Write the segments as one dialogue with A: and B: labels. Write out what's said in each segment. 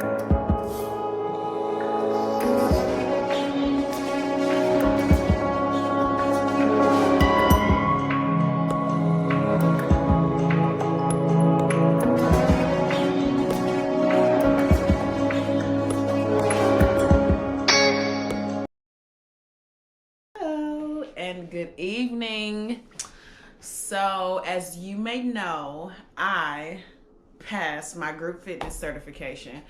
A: And good evening. So, as you may know, I passed my group fitness certification,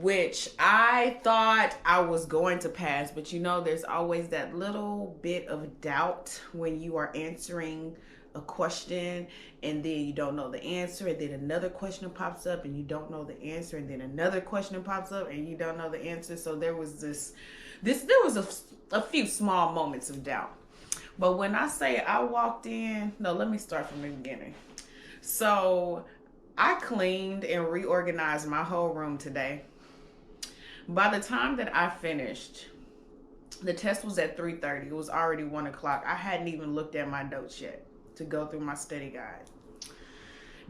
A: which I thought I was going to pass, but you know, there's always that little bit of doubt when you are answering a question and then you don't know the answer, and then another question pops up and you don't know the answer, and then another question pops up and you don't know the answer. So there was there was a few small moments of doubt. But when I say I walked in, no, let me start from the beginning. So I cleaned and reorganized my whole room today. By the time that I finished, the test was at 3:30. It was already 1 o'clock. I hadn't even looked at my notes yet to go through my study guide.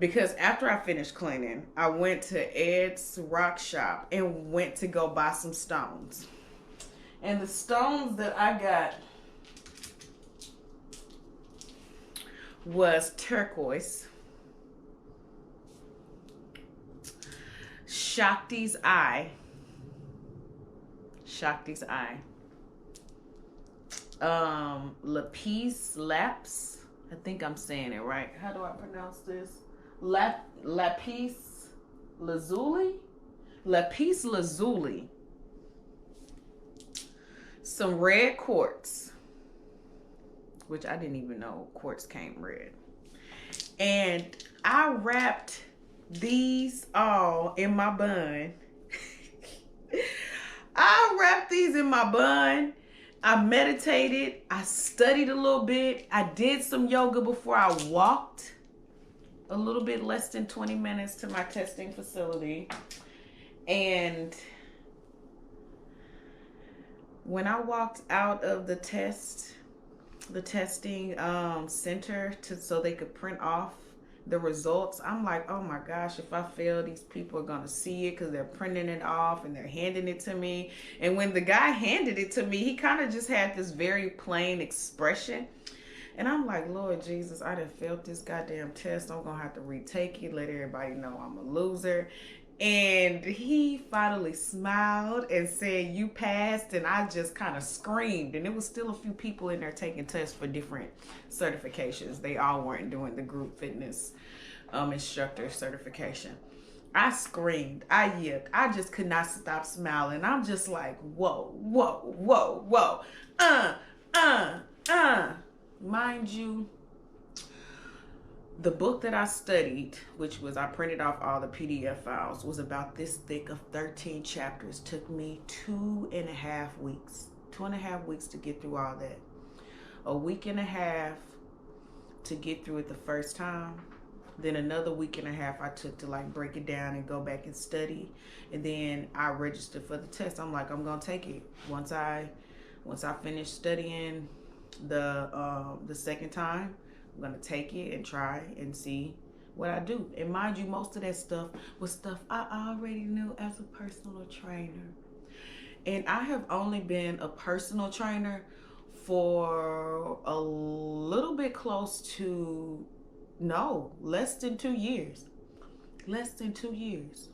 A: Because after I finished cleaning, I went to Ed's Rock Shop and went to go buy some stones. And the stones that I got was turquoise, Shakti's Eye, Lapis, I think I'm saying it right. How do I pronounce this? Lapis lazuli, some red quartz, which I didn't even know quartz came red. And I wrapped these all in my bun. I meditated. I studied a little bit. I did some yoga before I walked a little bit less than 20 minutes to my testing facility. And when I walked out of the testing center so they could print off the results, I'm like, oh my gosh, if I fail, these people are gonna see it because they're printing it off and they're handing it to me. And when the guy handed it to me, he kind of just had this very plain expression. And I'm like, Lord Jesus, I done failed this goddamn test. I'm gonna have to retake it, let everybody know I'm a loser. And he finally smiled and said, you passed. And I just kind of screamed. And there was still a few people in there taking tests for different certifications. They all weren't doing the group fitness instructor certification. I screamed, I yelped, I just could not stop smiling. I'm just like, whoa, whoa, whoa, whoa. Mind you, the book that I studied, which was, I printed off all the PDF files, was about this thick of 13 chapters. Took me 2.5 weeks. 2.5 weeks to get through all that. A week and a half to get through it the first time. Then another week and a half I took to like break it down and go back and study. And then I registered for the test. I'm like, I'm gonna take it. Once I finish studying the second time, I'm gonna take it and try and see what I do. And mind you, most of that stuff was stuff I already knew as a personal trainer. And I have only been a personal trainer for a little bit close to, less than 2 years. Less than 2 years.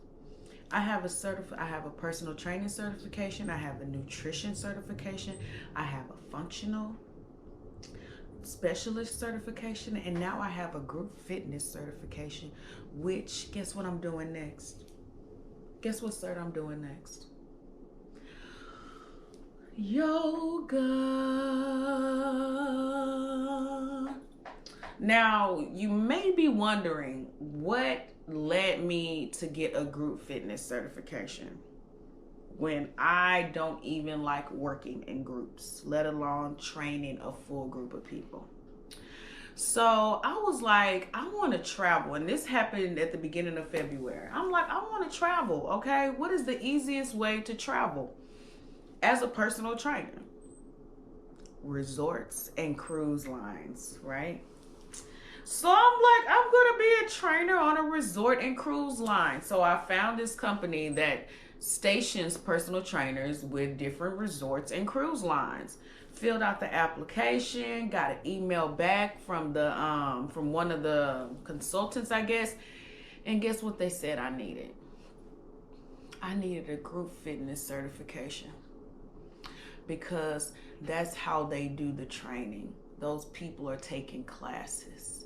A: I have a personal training certification. I have a nutrition certification. I have a functional specialist certification, and now I have a group fitness certification, which, guess what I'm doing next? Guess what cert I'm doing next? Yoga. Now, you may be wondering what led me to get a group fitness certification when I don't even like working in groups, let alone training a full group of people. So I was like, I want to travel. And this happened at the beginning of February. I'm like, I want to travel, okay? What is the easiest way to travel as a personal trainer? Resorts and cruise lines, right? So I'm like, I'm going to be a trainer on a resort and cruise line. So I found this company that stations personal trainers with different resorts and cruise lines. Filled out the application, got an email back from the from one of the consultants, I guess. And guess what they said I needed? I needed a group fitness certification, because that's how they do the training. Those people are taking classes.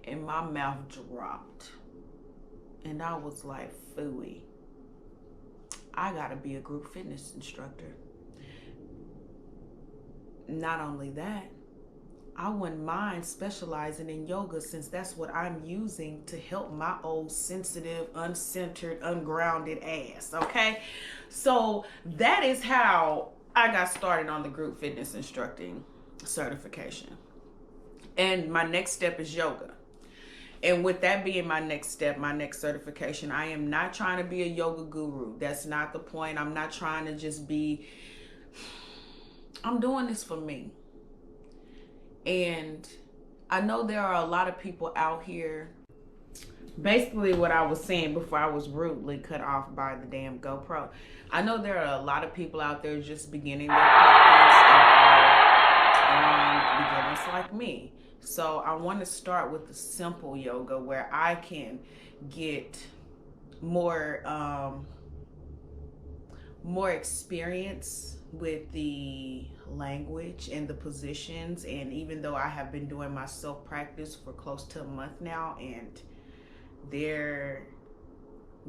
A: And my mouth dropped. And I was like, phooey. I gotta be a group fitness instructor. Not only that, I wouldn't mind specializing in yoga, since that's what I'm using to help my old sensitive, uncentered, ungrounded ass, okay? So that is how I got started on the group fitness instructing certification. And my next step is yoga. And with that being my next step, my next certification, I am not trying to be a yoga guru. That's not the point. I'm not trying to just be, I'm doing this for me. And I know there are a lot of people out here. Basically what I was saying before I was rudely cut off by the damn GoPro. I know there are a lot of people out there just beginning their practice and beginners like me. So I want to start with the simple yoga where I can get more experience with the language and the positions. And even though I have been doing my self practice for close to a month now, and there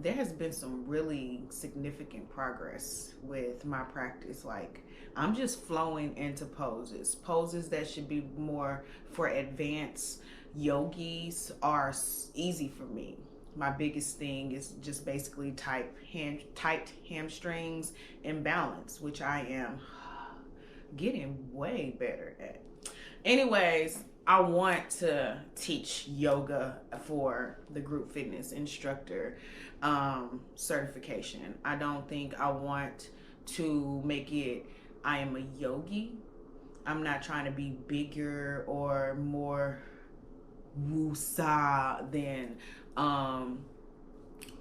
A: has been some really significant progress with my practice. Like, I'm just flowing into poses that should be more for advanced yogis are easy for me. My biggest thing is just basically tight hamstrings and balance, which I am getting way better at. Anyways, I want to teach yoga for the group fitness instructor certification. I don't think I want to make it, I am a yogi. I'm not trying to be bigger or more woo-sa than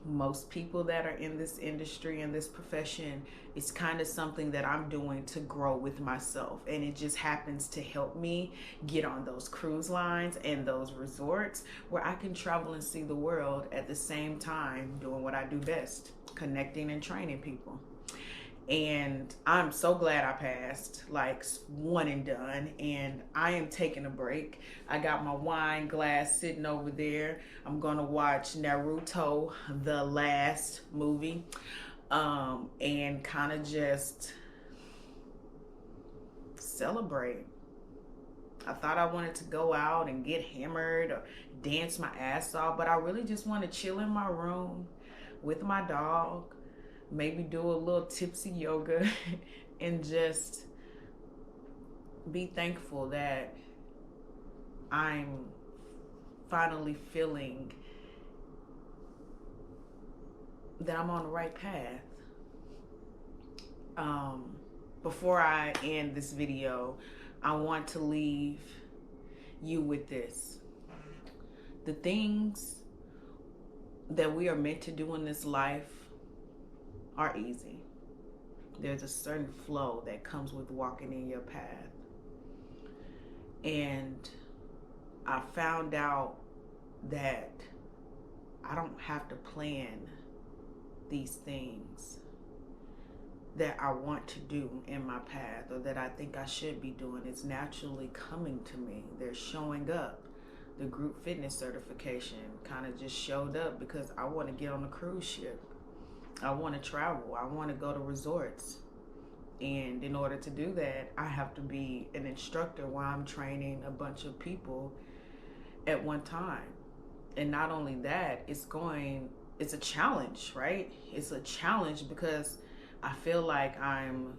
A: most people that are in this industry and this profession. It's kind of something that I'm doing to grow with myself, and it just happens to help me get on those cruise lines and those resorts where I can travel and see the world at the same time doing what I do best, connecting and training people. And I'm so glad I passed, like one and done, and I am taking a break. I got my wine glass sitting over there. I'm gonna watch Naruto, the last movie, and kind of just celebrate. I thought I wanted to go out and get hammered or dance my ass off, but I really just want to chill in my room with my dog, maybe do a little tipsy yoga and just be thankful that I'm finally feeling that I'm on the right path. Before I end this video, I want to leave you with this. The things that we are meant to do in this life are easy. There's a certain flow that comes with walking in your path. And I found out that I don't have to plan these things that I want to do in my path, or that I think I should be doing. It's naturally coming to me. They're showing up. The group fitness certification kind of just showed up because I want to get on a cruise ship. I want to travel. I want to go to resorts. And in order to do that, I have to be an instructor while I'm training a bunch of people at one time. And not only that, it's a challenge, right? It's a challenge because I feel like I'm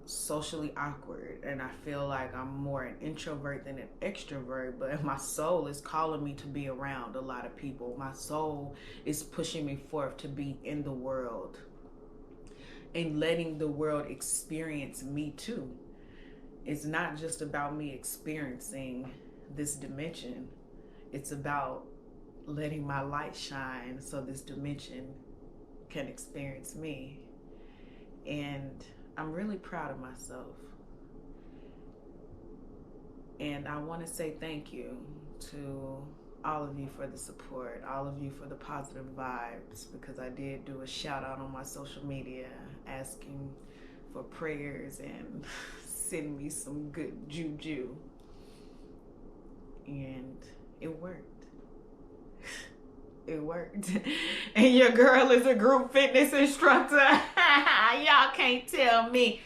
A: socially awkward, and I feel like I'm more an introvert than an extrovert, but my soul is calling me to be around a lot of people. My soul is pushing me forth to be in the world and letting the world experience me too. It's not just about me experiencing this dimension. it's about letting my light shine so this dimension can experience me. And I'm really proud of myself. And I want to say thank you to all of you for the support, all of you for the positive vibes, because I did do a shout out on my social media asking for prayers and send me some good juju. And it worked. It worked. And your girl is a group fitness instructor. Y'all can't tell me